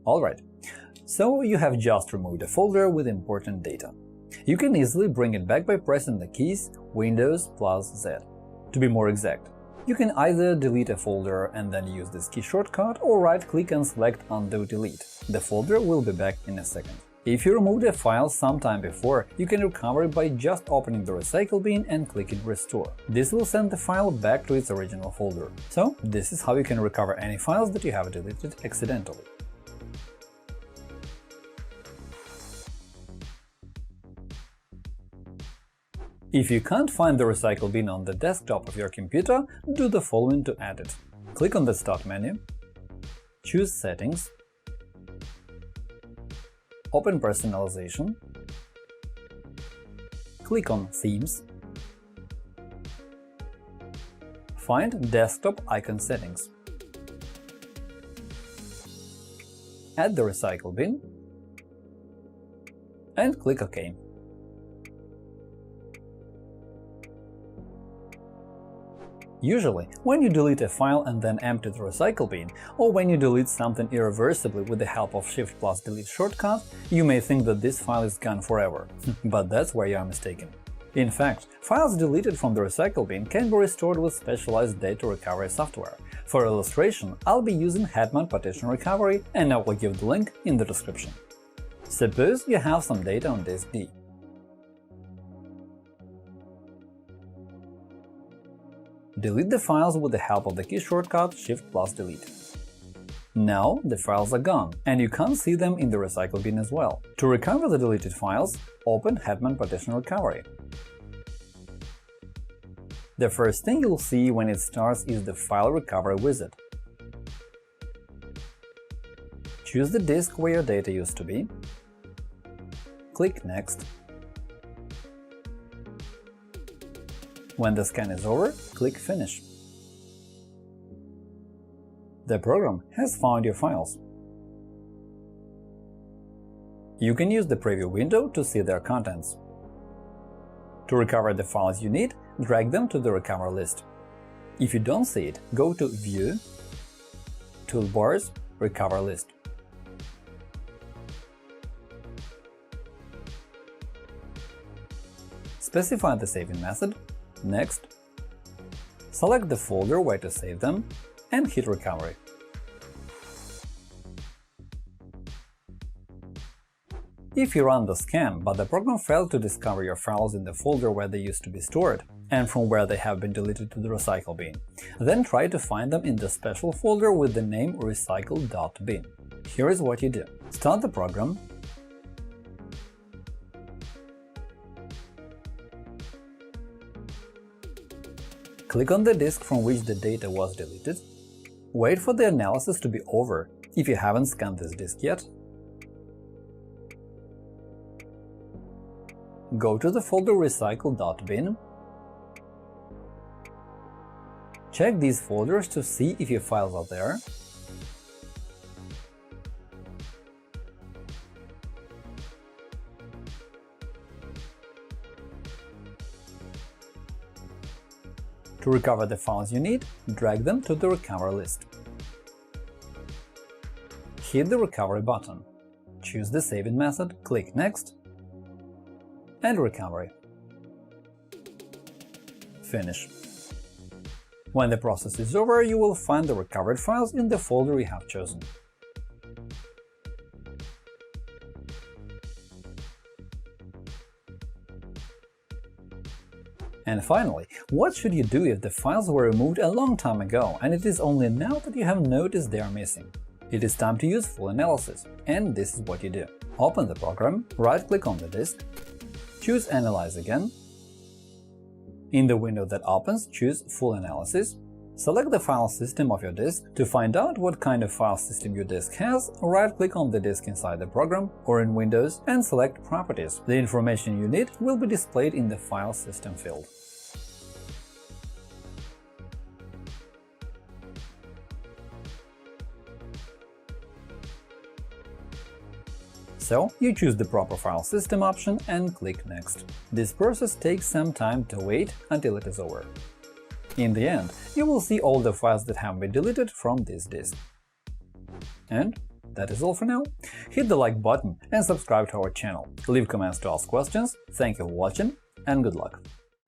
Alright, so you have just removed a folder with important data. You can easily bring it back by pressing the keys Windows plus Z. To be more exact, you can either delete a folder and then use this key shortcut, or right-click and select Undo Delete. The folder will be back in a second. If you removed a file sometime before, you can recover it by just opening the recycle bin and clicking Restore. This will send the file back to its original folder. So, this is how you can recover any files that you have deleted accidentally. If you can't find the recycle bin on the desktop of your computer, do the following to add it. Click on the Start menu, choose Settings, open Personalization, click on Themes, find Desktop Icon Settings, add the recycle bin, and click OK. Usually, when you delete a file and then empty the recycle bin, or when you delete something irreversibly with the help of Shift plus Delete shortcut, you may think that this file is gone forever. But that's where you are mistaken. In fact, files deleted from the recycle bin can be restored with specialized data recovery software. For illustration, I'll be using Hetman Partition Recovery, and I will give the link in the description. Suppose you have some data on disk D. Delete the files with the help of the key shortcut Shift plus Delete. Now the files are gone, and you can't see them in the recycle bin as well. To recover the deleted files, open Hetman Partition Recovery. The first thing you'll see when it starts is the File Recovery wizard. Choose the disk where your data used to be, click Next. When the scan is over, click Finish. The program has found your files. You can use the preview window to see their contents. To recover the files you need, drag them to the recover list. If you don't see it, go to View, Toolbars, Recover List. Specify the saving method, Next, select the folder where to save them, and hit Recovery. If you run the scan, but the program failed to discover your files in the folder where they used to be stored, and from where they have been deleted to the recycle bin, then try to find them in the special folder with the name recycle.bin. Here is what you do. Start the program, click on the disk from which the data was deleted, wait for the analysis to be over if you haven't scanned this disk yet, go to the folder recycle.bin, check these folders to see if your files are there, to recover the files you need, drag them to the recover list. Hit the recovery button, choose the saving method, click Next, and Recovery. Finish. When the process is over, you will find the recovered files in the folder you have chosen. And finally, what should you do if the files were removed a long time ago and it is only now that you have noticed they are missing? It is time to use full analysis, and this is what you do. Open the program, right-click on the disk, choose Analyze again. In the window that opens, choose Full Analysis. Select the file system of your disk. To find out what kind of file system your disk has, right-click on the disk inside the program or in Windows and select Properties. The information you need will be displayed in the File System field. So, you choose the proper file system option and click Next. This process takes some time to wait until it is over. In the end, you will see all the files that have been deleted from this disk. And That is all for now. Hit the like button and subscribe to our channel. Leave comments to ask questions. Thank you for watching, and good luck!